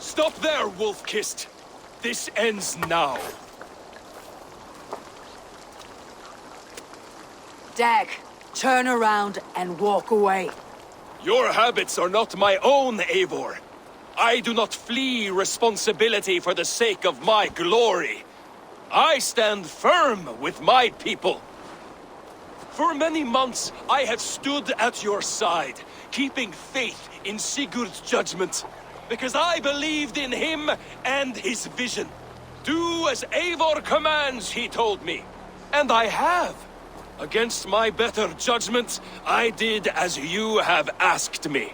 Stop there, Wolf-Kissed! This ends now. Dag, turn around and walk away. Your habits are not my own, Eivor. I do not flee responsibility for the sake of my glory. I stand firm with my people. For many months, I have stood at your side, keeping faith in Sigurd's judgment, because I believed in him and his vision. Do as Eivor commands, he told me. And I have. Against my better judgment, I did as you have asked me.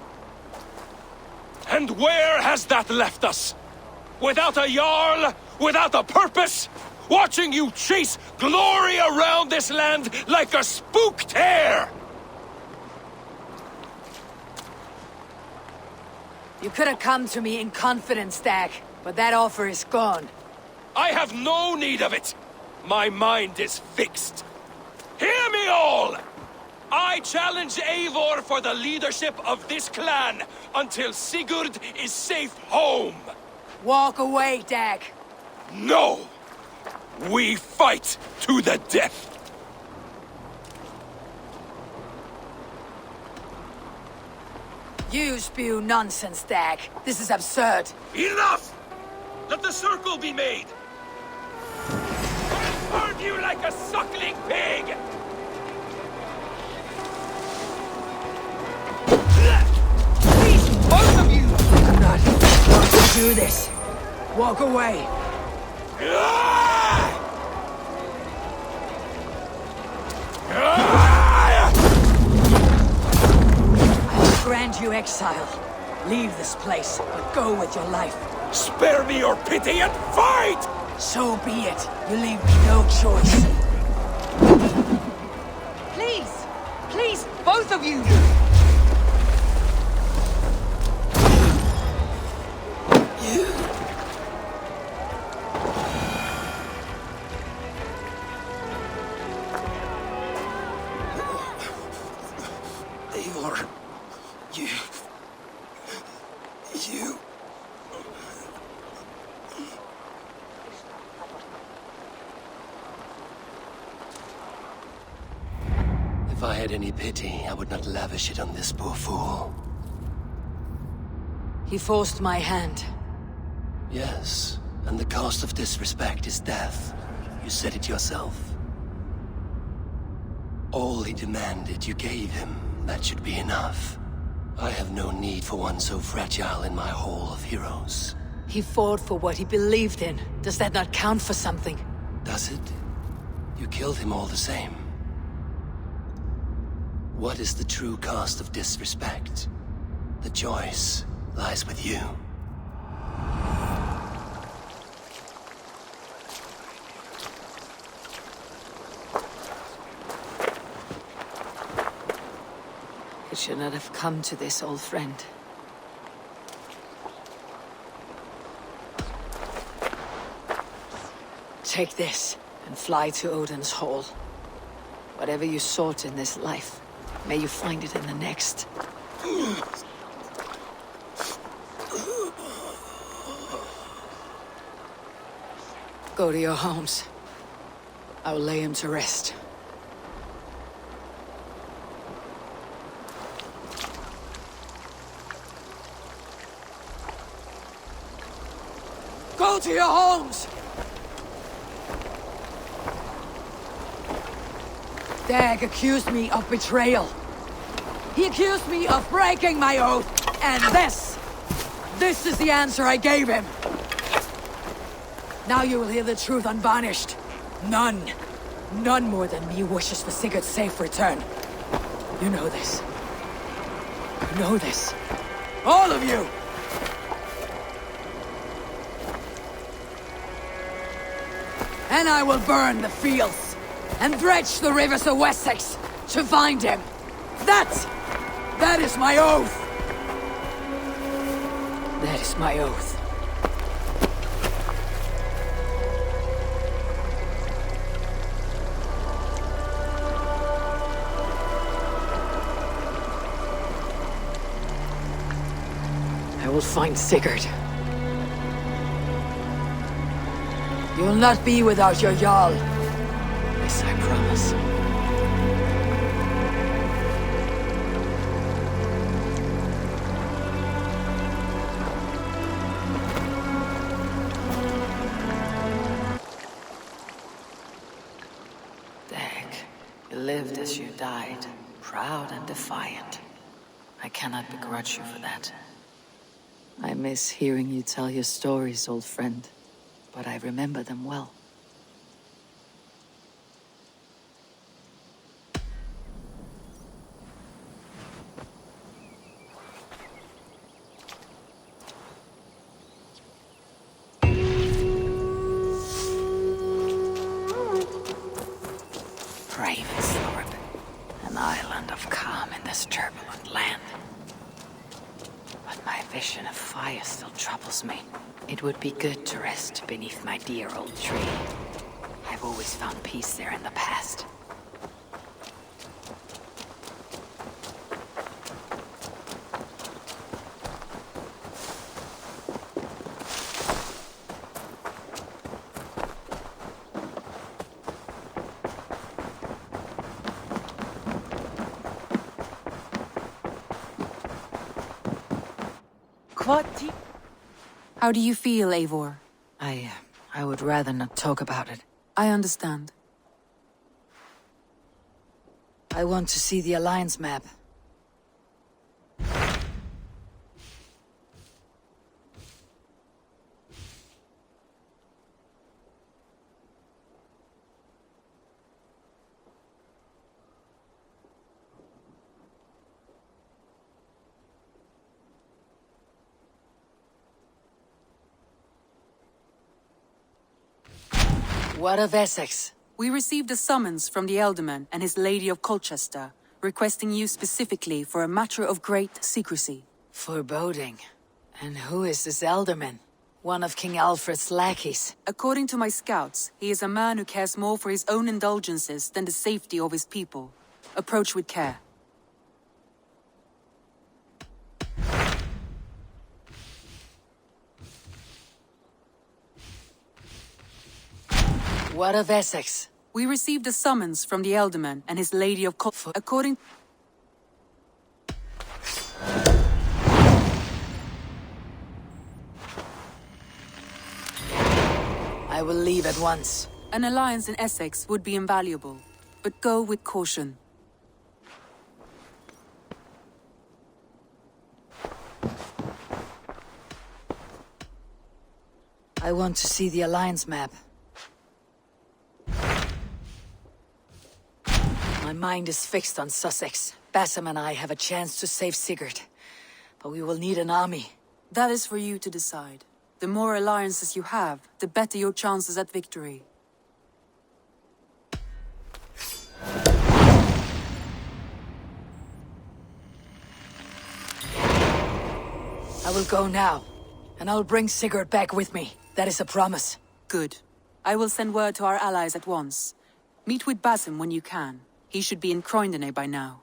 And where has that left us? Without a Jarl? Without a purpose? Watching you chase glory around this land like a spooked hare! You could have come to me in confidence, Dag, but that offer is gone. I have no need of it! My mind is fixed. Hear me all! I challenge Eivor for the leadership of this clan until Sigurd is safe home! Walk away, Dag. No! We fight to the death! You spew nonsense, Dag. This is absurd. Enough! Let the circle be made! I'll burn you like a suckling pig! Please, both of you! I'm not going to do this. Walk away. I'll grant you exile. Leave this place, but go with your life. Spare me your pity and fight! So be it. You leave me no choice. Please! Please, both of you! Eivor, you... If I had any pity, I would not lavish it on this poor fool. He forced my hand. Yes, and the cost of disrespect is death. You said it yourself. All he demanded, you gave him. That should be enough. I have no need for one so fragile in my hall of heroes. He fought for what he believed in. Does that not count for something? Does it? You killed him all the same. What is the true cost of disrespect? The choice lies with you. It should not have come to this, old friend. Take this and fly to Odin's Hall. Whatever you sought in this life, may you find it in the next. Go to your homes. I will lay him to rest. Go to your homes! Dag accused me of betrayal. He accused me of breaking my oath, and this is the answer I gave him. Now you will hear the truth unvarnished. None more than me wishes for Sigurd's safe return. You know this. You know this. All of you! And I will burn the fields, and dredge the rivers of Wessex to find him. That is my oath! That is my oath. I will find Sigurd, You'll not be without your Jarl. This I promise. You lived as you died, proud and defiant. I cannot begrudge you for that. I miss hearing you tell your stories, old friend, but I remember them well. Ravensthorpe, an island of calm in this turbulent land. But my vision of fire still troubles me. It would be good to rest beneath my dear old tree. I've always found peace there in the past. How do you feel, Eivor? I would rather not talk about it. I understand. I want to see the Alliance map. What of Essex? We received a summons from the Elderman and his Lady of Colchester, requesting you specifically for a matter of great secrecy. Foreboding. And who is this Elderman? One of King Alfred's lackeys. According to my scouts, he is a man who cares more for his own indulgences than the safety of his people. Approach with care. What of Essex? We received a summons from the Elderman and his Lady of Colchester. According... I will leave at once. An alliance in Essex would be invaluable, but go with caution. I want to see the Alliance map. My mind is fixed on Sussex. Bassam and I have a chance to save Sigurd. But we will need an army. That is for you to decide. The more alliances you have, the better your chances at victory. I will go now, and I'll bring Sigurd back with me. That is a promise. Good. I will send word to our allies at once. Meet with Basim when you can. He should be in Croydon by now.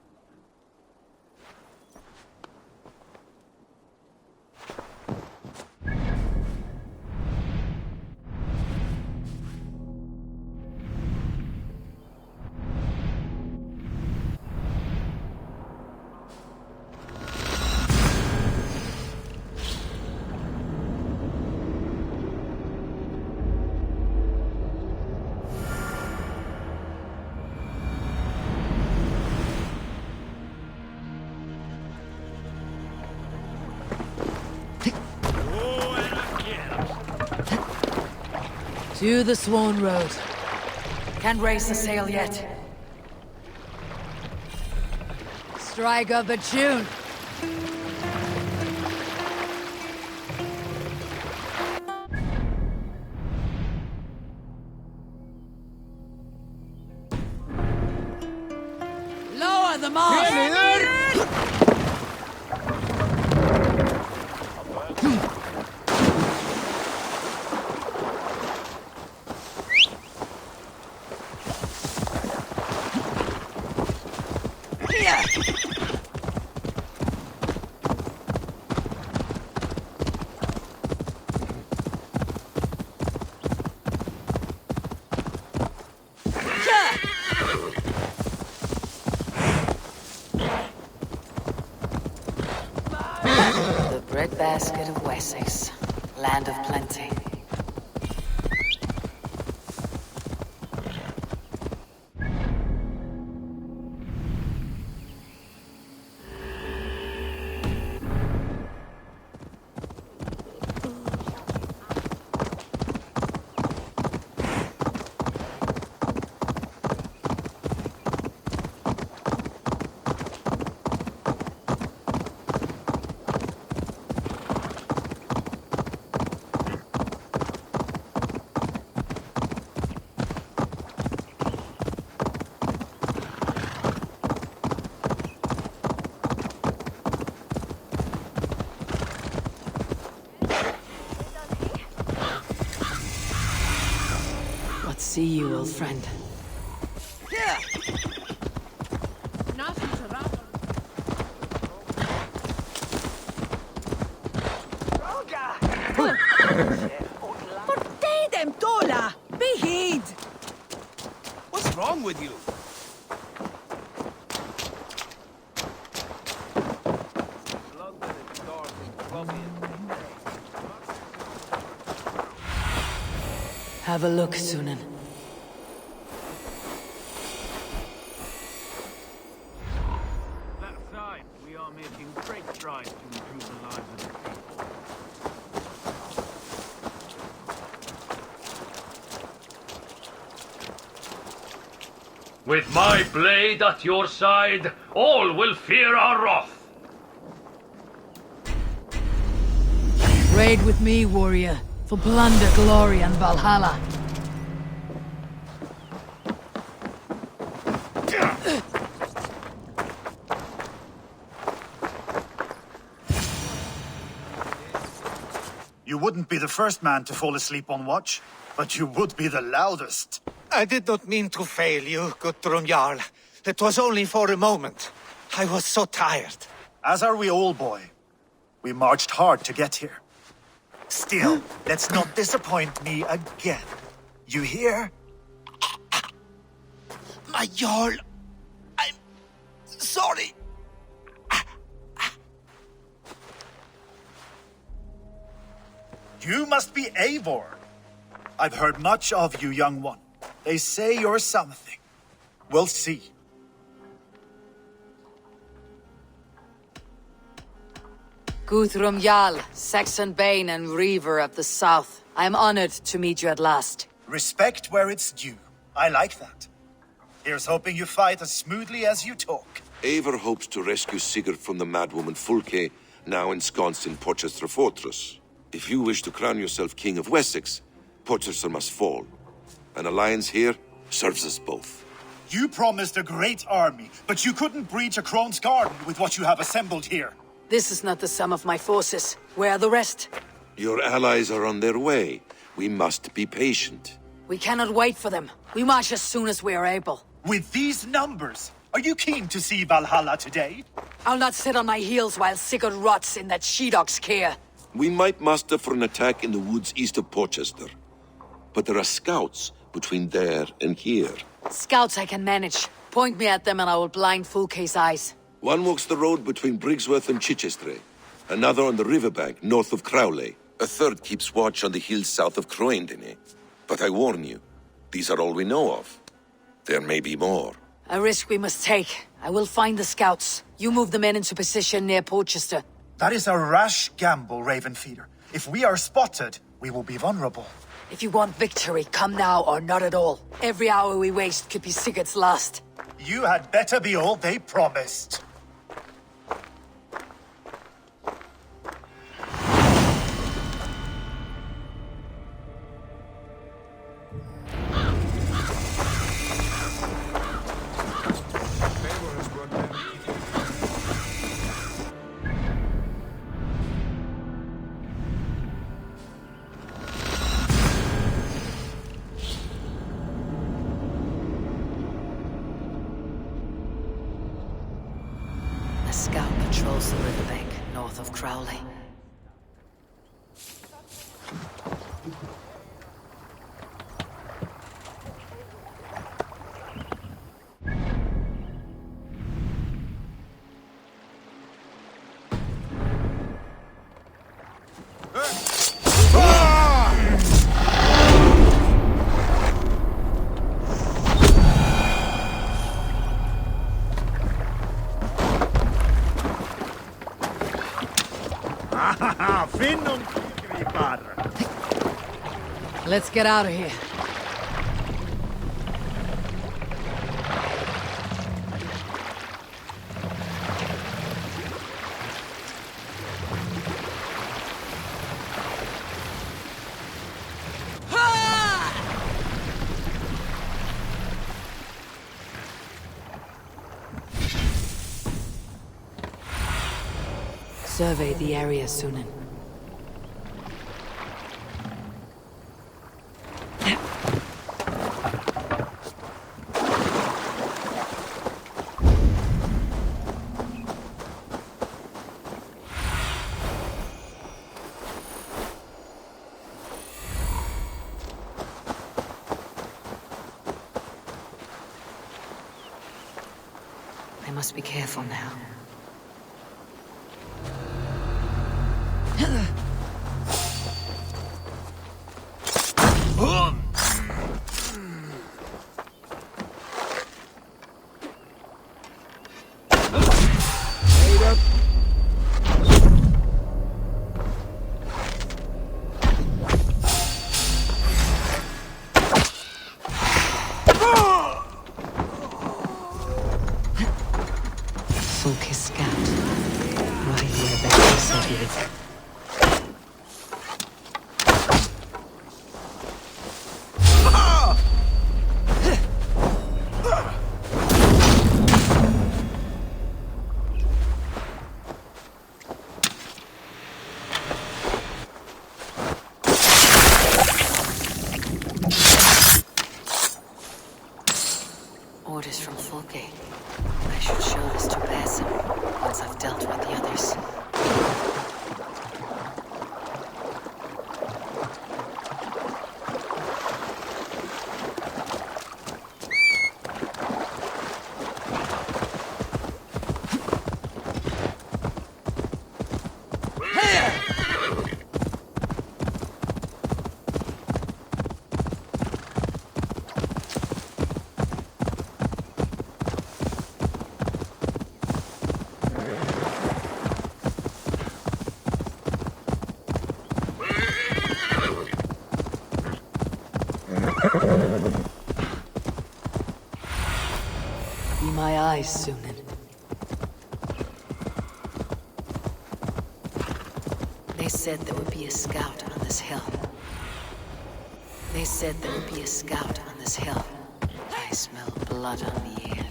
To the Swan Road. Can't raise the sail yet. Strike up a tune. Lower the mast! basket of Wessex, land of plenty. See you, old friend. What's wrong with you? Have a look, Sunan. That aside, we are making great strides to improve the lives of the people. With my blade at your side, all will fear our wrath. Raid with me, warrior, for plunder, glory, and Valhalla. You wouldn't be the first man to fall asleep on watch, but you would be the loudest. I did not mean to fail you, Guthrum Jarl. It was only for a moment. I was so tired. As are we all, boy. We marched hard to get here. Still, let's not disappoint me again. You hear? My Jarl, I'm sorry. You must be Eivor. I've heard much of you, young one. They say you're something. We'll see. Guthrum Jarl, Saxon Bane and Reaver of the South. I am honored to meet you at last. Respect where it's due. I like that. Here's hoping you fight as smoothly as you talk. Eivor hopes to rescue Sigurd from the madwoman Fulke, now ensconced in Porchester Fortress. If you wish to crown yourself King of Wessex, Porchester must fall. An alliance here serves us both. You promised a great army, but you couldn't breach a Crone's garden with what you have assembled here. This is not the sum of my forces. Where are the rest? Your allies are on their way. We must be patient. We cannot wait for them. We march as soon as we are able. With these numbers, are you keen to see Valhalla today? I'll not sit on my heels while Sigurd rots in that she-dog's care. We might muster for an attack in the woods east of Porchester. But there are scouts between there and here. Scouts I can manage. Point me at them and I will blind Fulke's eyes. One walks the road between Briggsworth and Chichester. Another on the riverbank north of Crowley. A third keeps watch on the hills south of Croendene. But I warn you, these are all we know of. There may be more. A risk we must take. I will find the scouts. You move the men into position near Porchester. That is a rash gamble, Ravenfeeder. If we are spotted, we will be vulnerable. If you want victory, come now or not at all. Every hour we waste could be Sigurd's last. You had better be all they promised. A scout patrols the riverbank north of Crowley. Finn und Reaver. Let's get out of here. Survey the area, Sunan. I must be careful now. Focus scout. Right where Becky said he is. Orders from Fulke. I should show this to Basim once I've dealt with the others. Be my eyes, Sunan. They said there would be a scout on this hill. They said there would be a scout on this hill. I smell blood on the air.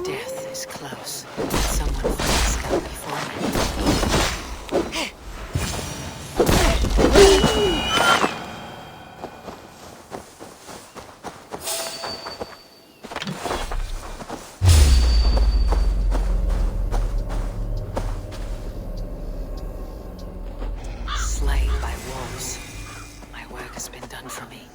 Death is close. Someone find a scout before me. Slain by wolves. My work has been done for me.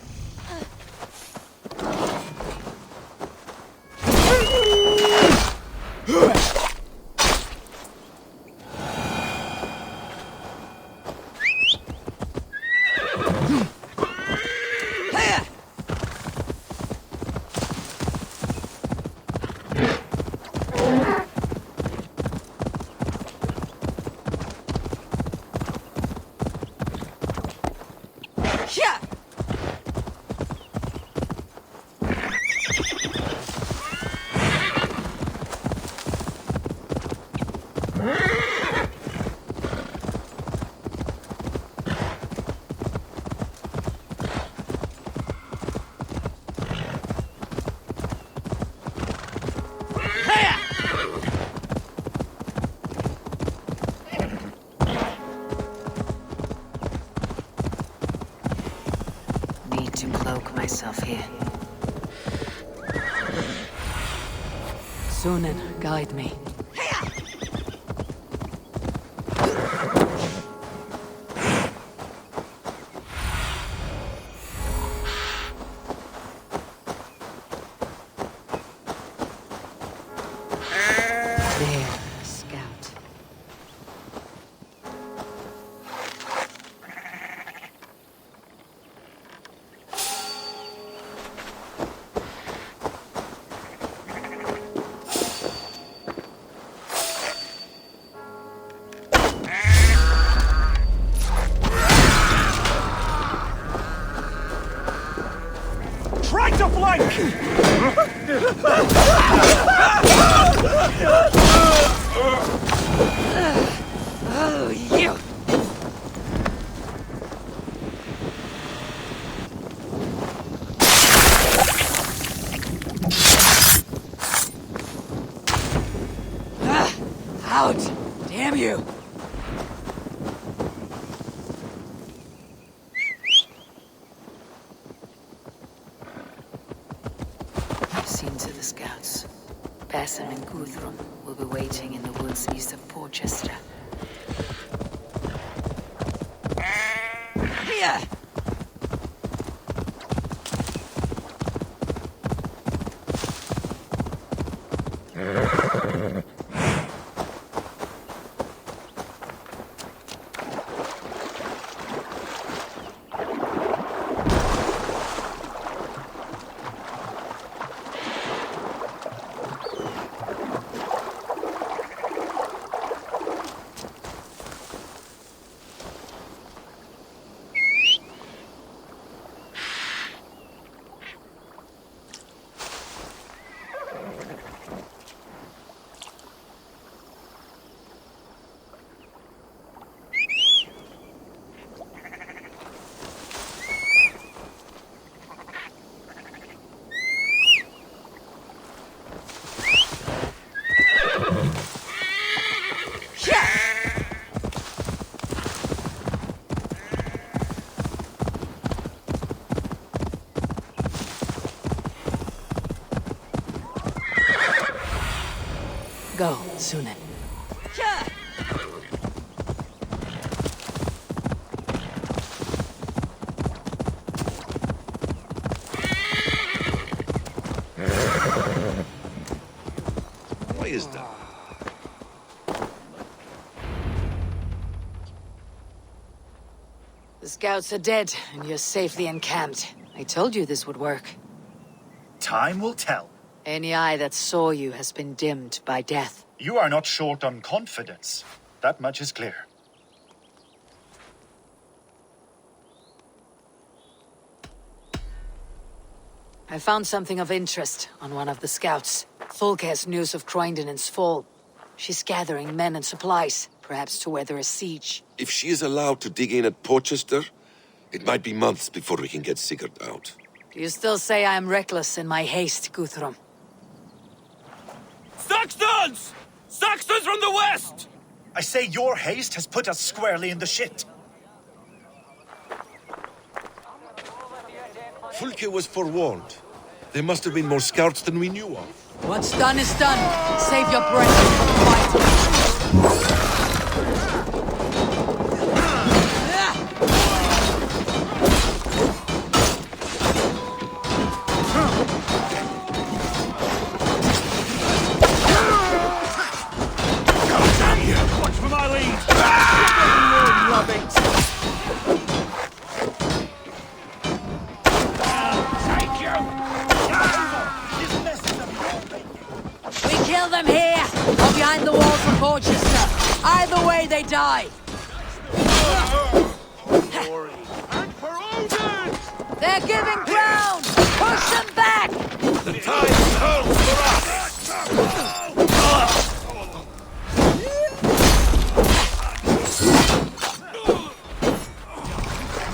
Need to cloak myself here. Sunan, guide me. There, scout. Out! Damn you! I've seen to the scouts. Basim and Guthrum will be waiting in the woods east of Porchester. Here! Go, Sunan. Why is that? The scouts are dead, and you're safely encamped. I told you this would work. Time will tell. Any eye that saw you has been dimmed by death. You are not short on confidence. That much is clear. I found something of interest on one of the scouts. Fulke has news of Croydon's fall. She's gathering men and supplies, perhaps to weather a siege. If she is allowed to dig in at Porchester, it might be months before we can get Sigurd out. Do you still say I am reckless in my haste, Guthrum? Saxons! Saxons from the west! I say your haste has put us squarely in the shit. Fulke was forewarned. There must have been more scouts than we knew of. What's done is done. Save your breath for the fight. Watch for my lead! Love it! Take you! We kill them here, or behind the walls of Porchester. Either way, they die. And for Odin! They're giving ground! Push them back! The time comes for us!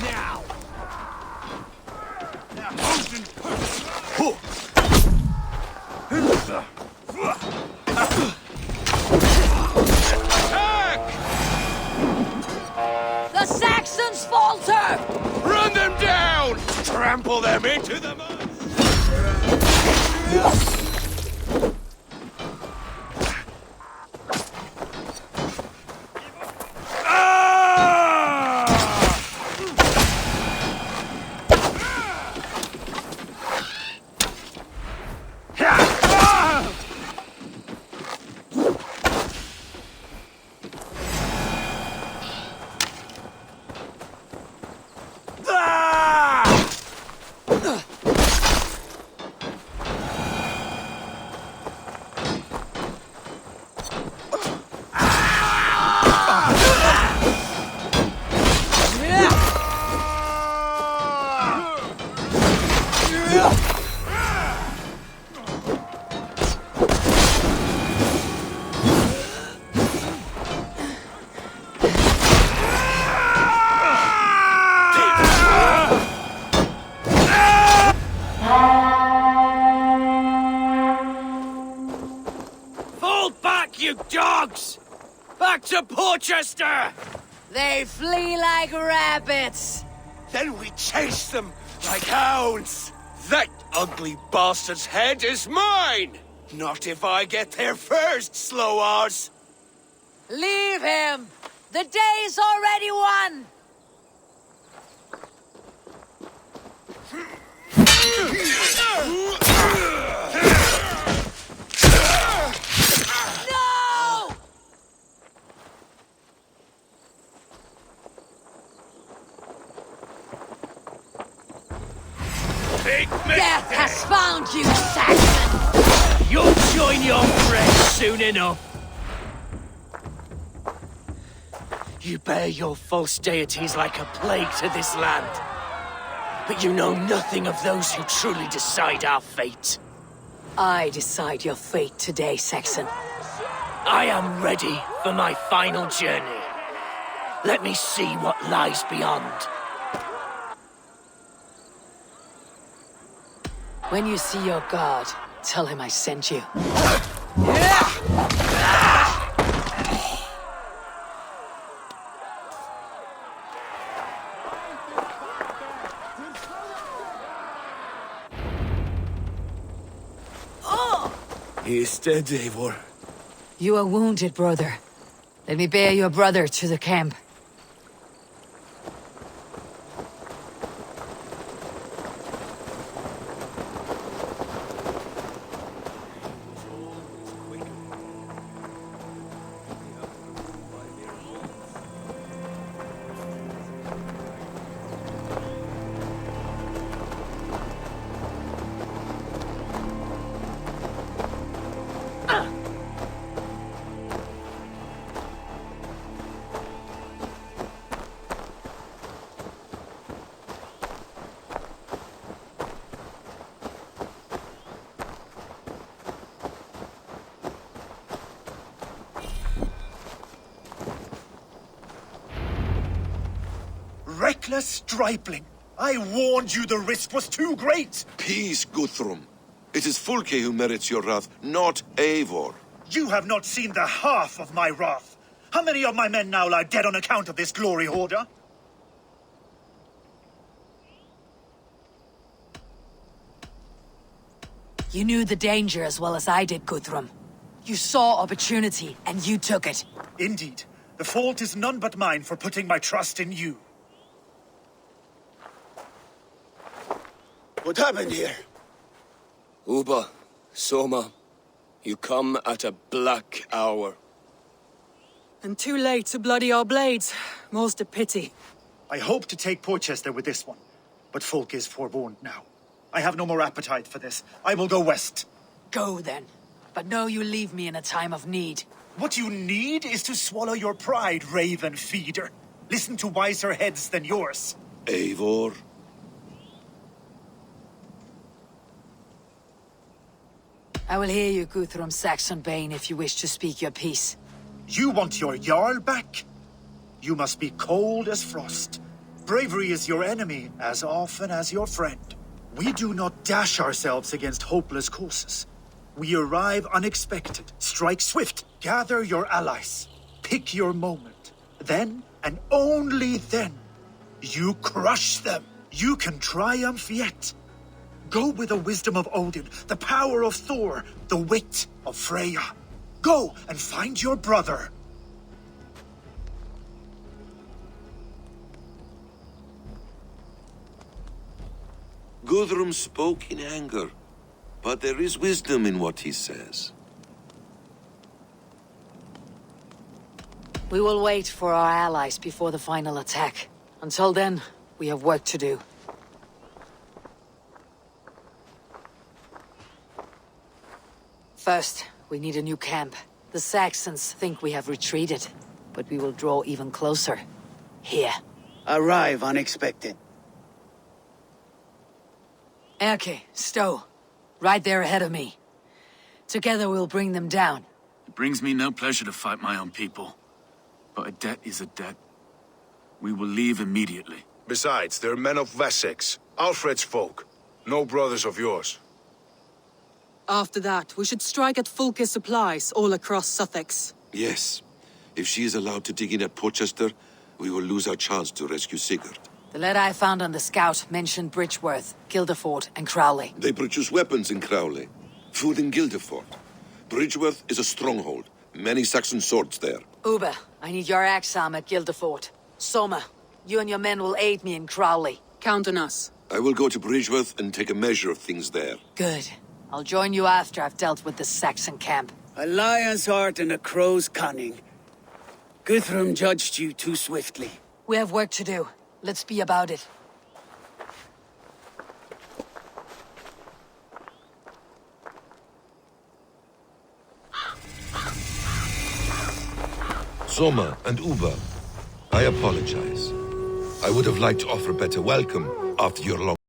Now! The Saxons falter! Run them down! Trample them into the mud! Fall back, you dogs! Back to Porchester! They flee like rabbits. Then we chase them like hounds. That ugly bastard's head is mine! Not if I get there first, slow-ass! Leave him! The day's already won! No! Take me! Death has found you, Saxon! You'll join your friends soon enough! You bear your false deities like a plague to this land. But you know nothing of those who truly decide our fate. I decide your fate today, Saxon. I am ready for my final journey. Let me see what lies beyond. When you see your god, tell him I sent you. He is dead, Eivor. You are wounded, brother. Let me bear your brother to the camp. Reckless stripling! I warned you the risk was too great! Peace, Guthrum. It is Fulke who merits your wrath, not Eivor. You have not seen the half of my wrath. How many of my men now lie dead on account of this glory hoarder? You knew the danger as well as I did, Guthrum. You saw opportunity, and you took it. Indeed. The fault is none but mine for putting my trust in you. What happened here? Uba, Soma, you come at a black hour. And too late to bloody our blades. More's the pity. I hope to take Porchester with this one, but Folk is forewarned now. I have no more appetite for this. I will go west. Go then. But know you leave me in a time of need. What you need is to swallow your pride, raven feeder. Listen to wiser heads than yours. Eivor? I will hear you, Guthrum Saxon-Bane, if you wish to speak your piece. You want your Jarl back? You must be cold as frost. Bravery is your enemy as often as your friend. We do not dash ourselves against hopeless courses. We arrive unexpected, strike swift, gather your allies, pick your moment. Then, and only then, you crush them. You can triumph yet. Go with the wisdom of Odin, the power of Thor, the wit of Freya. Go and find your brother. Guthrum spoke in anger, but there is wisdom in what he says. We will wait for our allies before the final attack. Until then, we have work to do. First, we need a new camp. The Saxons think we have retreated, but we will draw even closer. Here. Arrive unexpected. Erke, Stowe. Right there ahead of me. Together we'll bring them down. It brings me no pleasure to fight my own people. But a debt is a debt. We will leave immediately. Besides, they're men of Wessex, Alfred's folk. No brothers of yours. After that, we should strike at Fulke's supplies all across Sussex. Yes. If she is allowed to dig in at Portchester, we will lose our chance to rescue Sigurd. The letter I found on the scout mentioned Bridgeworth, Guildeford, and Crowley. They produce weapons in Crowley, food in Guildeford. Bridgeworth is a stronghold. Many Saxon swords there. Uber, I need your axe arm at Guildeford. Soma, you and your men will aid me in Crowley. Count on us. I will go to Bridgeworth and take a measure of things there. Good. I'll join you after I've dealt with the Saxon camp. A lion's heart and a crow's cunning. Guthrum judged you too swiftly. We have work to do. Let's be about it. Soma and Uber, I apologize. I would have liked to offer a better welcome after your long